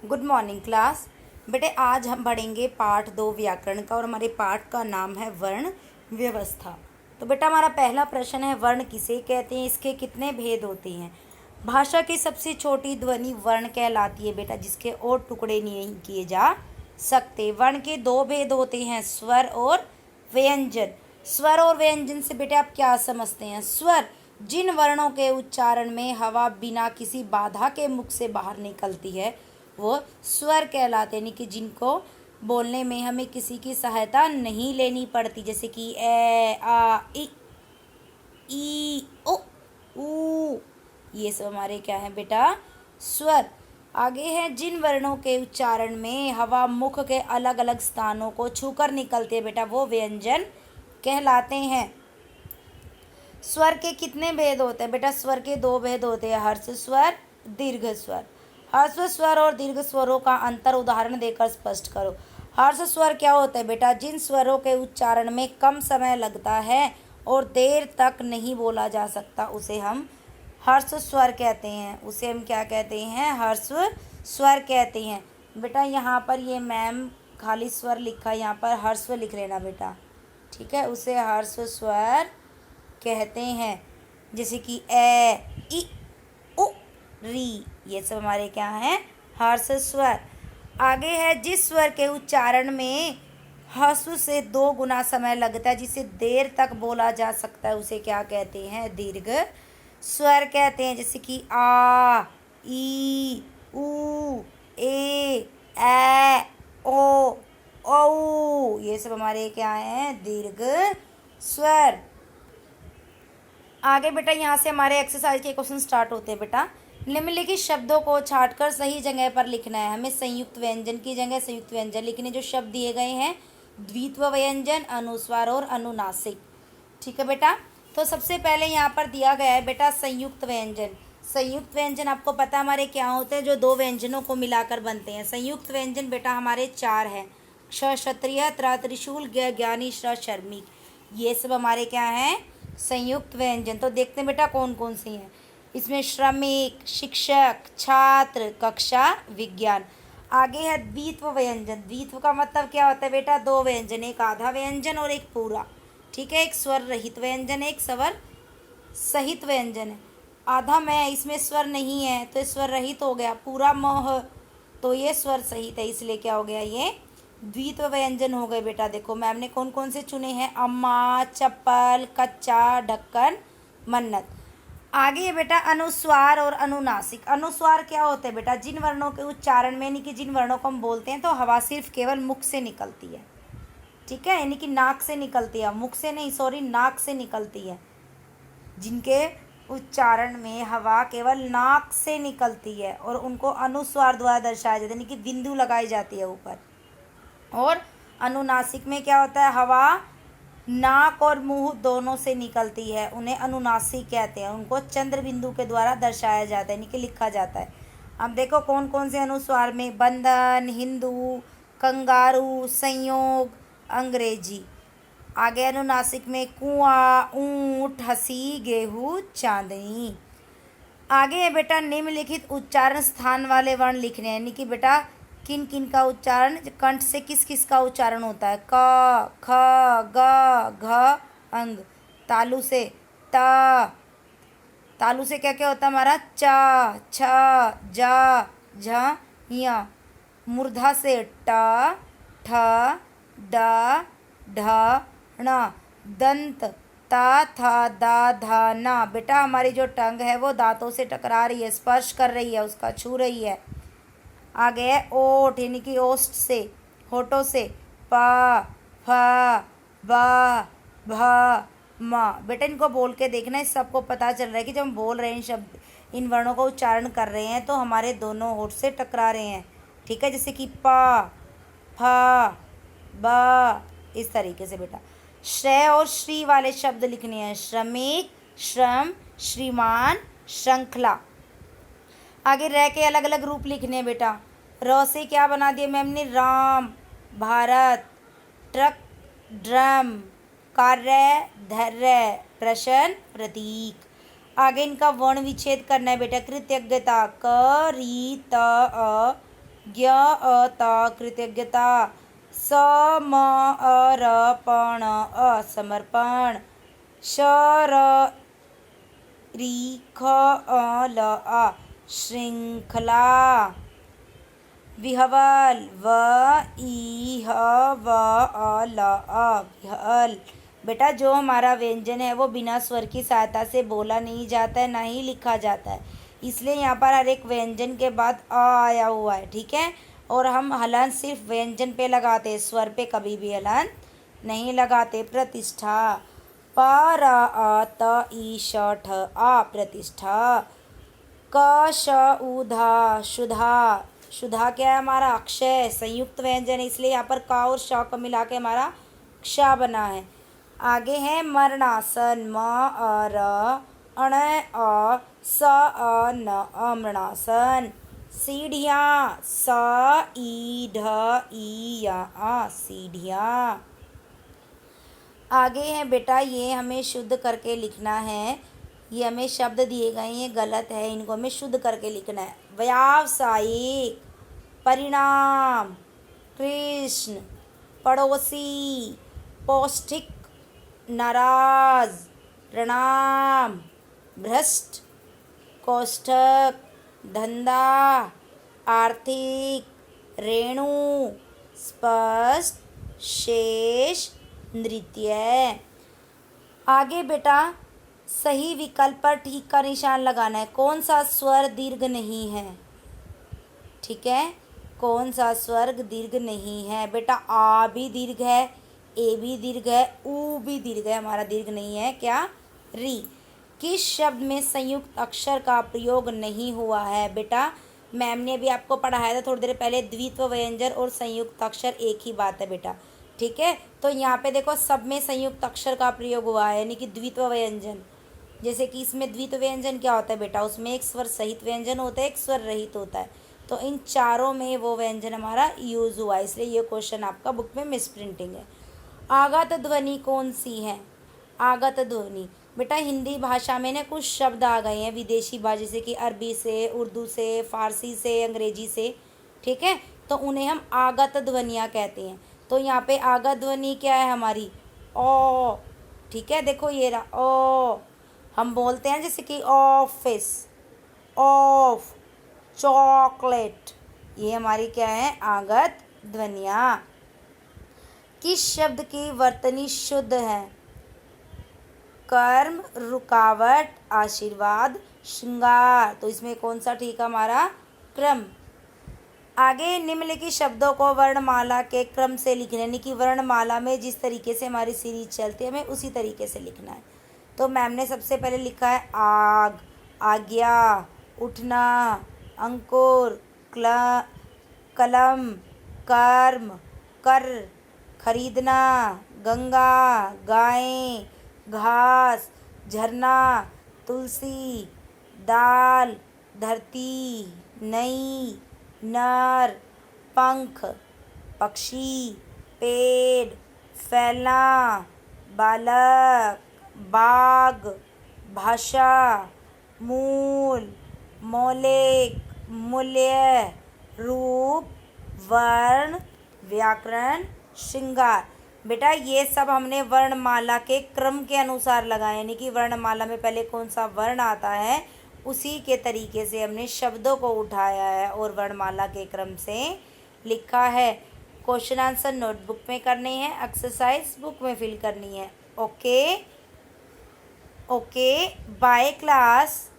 Good morning class. बेटे आज हम पढ़ेंगे पाठ 2 व्याकरण का और हमारे पाठ का नाम है वर्ण व्यवस्था। तो बेटा हमारा पहला प्रश्न है, वर्ण किसे कहते हैं, इसके कितने भेद होते हैं। भाषा की सबसे छोटी ध्वनि वर्ण कहलाती है बेटा, जिसके और टुकड़े नहीं किए जा सकते। वर्ण के 2 भेद होते हैं, स्वर और व्यंजन। स्वर और व्यंजन से बेटे आप क्या समझते हैं। स्वर जिन वर्णों के उच्चारण में हवा बिना किसी बाधा के मुख से बाहर निकलती है वो स्वर कहलाते हैं, यानी कि जिनको बोलने में हमें किसी की सहायता नहीं लेनी पड़ती, जैसे कि ए आ ई ओ ऊ, ये सब हमारे क्या है बेटा, स्वर। आगे है, जिन वर्णों के उच्चारण में हवा मुख के अलग अलग स्थानों को छूकर निकलती है बेटा, वो व्यंजन कहलाते हैं। स्वर के कितने भेद होते हैं बेटा, स्वर के 2 भेद होते हैं, हर्ष स्वर, दीर्घ स्वर। हर्ष स्वर और दीर्घ स्वरों का अंतर उदाहरण देकर स्पष्ट करो। हर्ष स्वर क्या होता है बेटा, जिन स्वरों के उच्चारण में कम समय लगता है और देर तक नहीं बोला जा सकता उसे हम हर्ष स्वर कहते हैं। उसे हम क्या कहते हैं, हर्ष स्वर कहते हैं। बेटा यहाँ पर ये मैम खाली स्वर लिखा है, यहाँ पर हर्ष लिख लेना बेटा, ठीक है। उसे हर्ष स्वर कहते हैं, जैसे कि ए ई उ री, ये सब हमारे क्या हैं, हर्ष स्वर। आगे है, जिस स्वर के उच्चारण में ह्रस्व से 2 गुना समय लगता है, जिसे देर तक बोला जा सकता है, उसे क्या कहते हैं, दीर्घ स्वर कहते हैं। जैसे कि आ ई उ ए ओ औ, ये सब हमारे क्या हैं, दीर्घ स्वर। आगे बेटा यहाँ से हमारे एक्सरसाइज के क्वेश्चन स्टार्ट होते हैं। बेटा निम्नलिखित शब्दों को छांटकर सही जगह पर लिखना है। हमें संयुक्त व्यंजन की जगह संयुक्त व्यंजन लिखने। जो शब्द दिए गए हैं, द्वित्व व्यंजन, अनुस्वार और अनुनासिक, ठीक है बेटा। तो सबसे पहले यहाँ पर दिया गया है बेटा संयुक्त व्यंजन। संयुक्त व्यंजन आपको पता हमारे क्या होते हैं, जो 2 व्यंजनों को मिलाकर बनते हैं। संयुक्त व्यंजन बेटा हमारे 4 हैं, क्ष क्षत्रिय, त्र त्रिशूल, ज्ञानी, श्र शर्मिक, ये सब हमारे क्या हैं, संयुक्त व्यंजन। तो देखते हैं बेटा कौन कौन से हैं। इसमें श्रमिक, शिक्षक, छात्र, कक्षा, विज्ञान। आगे है द्वित्व व्यंजन। द्वित्व का मतलब क्या होता है बेटा, 2 व्यंजन, एक आधा व्यंजन और एक पूरा, ठीक है। एक स्वर रहित व्यंजन, एक स्वर सहित व्यंजन है। आधा में इसमें स्वर नहीं है तो स्वर रहित हो गया। पूरा मोह तो ये स्वर सहित है, इसलिए क्या हो गया, ये द्वित्व व्यंजन हो गए बेटा। देखो मैम ने कौन कौन से चुने हैं, अम्मा, चप्पल, कच्चा, ढक्कन, मन्नत। आगे है बेटा अनुस्वार और अनुनासिक। अनुस्वार क्या होते हैं बेटा, जिन वर्णों के उच्चारण में, यानी कि जिन वर्णों को हम बोलते हैं तो हवा सिर्फ केवल मुख से निकलती है, ठीक है, यानी कि नाक से निकलती है, मुख से नहीं, सॉरी, नाक से निकलती है। जिनके उच्चारण में हवा केवल नाक से निकलती है और उनको अनुस्वार द्वारा दर्शाया जाता है, यानी कि बिंदु लगाई जाती है ऊपर। और अनुनासिक में क्या होता है, हवा नाक और मुंह दोनों से निकलती है, उन्हें अनुनासिक कहते हैं। उनको चंद्र बिंदु के द्वारा दर्शाया जाता है, यानी कि लिखा जाता है। अब देखो कौन कौन से अनुस्वार में, बंधन, हिंदू, कंगारू, संयोग, अंग्रेजी। आगे अनुनासिक में कुआं, ऊंट, हंसी, गेहूँ, चांदनी। आगे है बेटा निम्नलिखित उच्चारण स्थान वाले वर्ण लिखने हैं, यानी कि बेटा किन किन का उच्चारण कंठ से किस किस का उच्चारण होता है। क, ख, ग, घ, अंग। तालु से त, तालु से क्या क्या होता है हमारा, च, छ, ज, झ, य। मूर्धा से ट, ठ, ड, ढ, ण। दंत ता, था, दा, धा, ना। बेटा हमारी जो टंग है वो दांतों से टकरा रही है, स्पर्श कर रही है, उसका छू रही है। आगे है ओठ, यानी कि ओष्ठ से, होठों से, प, फ, ब, भ, म। बेटा इनको बोल के देखना, इस सबको पता चल रहा है कि जब हम बोल रहे हैं इन शब्द, इन वर्णों का उच्चारण कर रहे हैं तो हमारे दोनों होठ से टकरा रहे हैं, ठीक है। जैसे कि प, फ, ब, इस तरीके से बेटा। श्रेय और श्री वाले शब्द लिखने हैं, श्रमिक, श्रम, श्रीमान, श्रृंखला। आगे रह के अलग अलग रूप लिखने हैं बेटा। र से क्या बना दिया मैम ने, राम, भारत, ट्रक, ड्रम, कार्य, धैर्य, प्रश्न, प्रतीक। आगे इनका वर्ण विच्छेद करना है बेटा। कृतज्ञता, क, री, त, अ, ज्ञ अत कृतज्ञता, समर्पण समर्पण, शर रीख ल श्रृंखला, विह्वल व इह व ल विह्वल। बेटा जो हमारा व्यंजन है वो बिना स्वर की सहायता से बोला नहीं जाता है, ना ही लिखा जाता है, इसलिए यहाँ पर हर एक व्यंजन के बाद अ आया हुआ है, ठीक है। और हम हलन सिर्फ व्यंजन पे लगाते हैं, स्वर पे कभी भी हलन नहीं लगाते। प्रतिष्ठा, पर त ई श ठ आ प्रतिष्ठा, क श उ धा शुधा, शुधा क्या है हमारा अक्षय, संयुक्त व्यंजन है, इसलिए यहाँ पर का और श को मिला के हमारा क्ष बना है। आगे है मरणासन, म अ र अण अ स अ न मरणासन। सीढ़ियाँ, स ई ढ ई या आ सीढ़ियाँ। आगे है बेटा ये हमें शुद्ध करके लिखना है, ये हमें शब्द दिए गए हैं गलत है, इनको हमें शुद्ध करके लिखना है। व्यावसायिक, परिणाम, कृष्ण, पड़ोसी, पौष्टिक, नाराज, प्रणाम, भ्रष्ट, कोष्ठक, धंधा, आर्थिक, रेणु, स्पष्ट, शेष, नृत्य। आगे बेटा सही विकल्प पर ठीक का निशान लगाना है। कौन सा स्वर दीर्घ नहीं है, ठीक है, कौन सा स्वर दीर्घ नहीं है। बेटा आ भी दीर्घ है, ए भी दीर्घ है, ऊ भी दीर्घ है, हमारा दीर्घ नहीं है क्या, री। किस शब्द में संयुक्त अक्षर का प्रयोग नहीं हुआ है। बेटा मैम ने अभी आपको पढ़ाया था थोड़ी देर पहले, द्वित्व व्यंजन और संयुक्त अक्षर एक ही बात है बेटा, ठीक है। तो यहाँ पे देखो सब में संयुक्त अक्षर का प्रयोग हुआ है, यानी कि द्वित्व व्यंजन। जैसे कि इसमें द्वित्व व्यंजन क्या होता है बेटा, उसमें एक स्वर सहित व्यंजन होता है, एक स्वर रहित होता है, तो इन चारों में वो व्यंजन हमारा यूज़ हुआ है, इसलिए ये क्वेश्चन आपका बुक में मिस प्रिंटिंग है। आगत ध्वनि कौन सी है। आगत ध्वनि बेटा हिंदी भाषा में ना कुछ शब्द आ गए हैं विदेशी भाषा, जैसे कि अरबी से, उर्दू से, फारसी से, अंग्रेजी से, ठीक है, तो उन्हें हम आगत ध्वनियाँ कहते हैं। तो यहाँ पे आगत ध्वनि क्या है हमारी, ओ, ठीक है, देखो ये रहा ओ। हम बोलते हैं जैसे कि ऑफिस, ऑफ, चॉकलेट, ये हमारी क्या है आगत ध्वनियाँ। किस शब्द की वर्तनी शुद्ध है। कर्म, रुकावट, आशीर्वाद, श्रृंगार, तो इसमें कौन सा ठीक है हमारा क्रम। आगे निम्नलिखित शब्दों को वर्णमाला के क्रम से लिखना, यानी कि वर्णमाला में जिस तरीके से हमारी सीरीज चलती है हमें उसी तरीके से लिखना है। तो मैम ने सबसे पहले लिखा है आग, आज्ञा, उठना, अंकुर, कलम, कर्म, कर, खरीदना, गंगा, गाय, घास, झरना, तुलसी, दाल, धरती, नई, नर, पंख, पक्षी, पेड़, फैलना, बालक, बाग, भाषा, मूल, मौलिक, मूल्य, रूप, वर्ण, व्याकरण, श्रृंगार। बेटा ये सब हमने वर्णमाला के क्रम के अनुसार लगाए, यानी कि वर्णमाला में पहले कौन सा वर्ण आता है उसी के तरीके से हमने शब्दों को उठाया है और वर्णमाला के क्रम से लिखा है। क्वेश्चन आंसर नोटबुक में करने हैं, एक्सरसाइज बुक में फिल करनी है। Okay, bye class.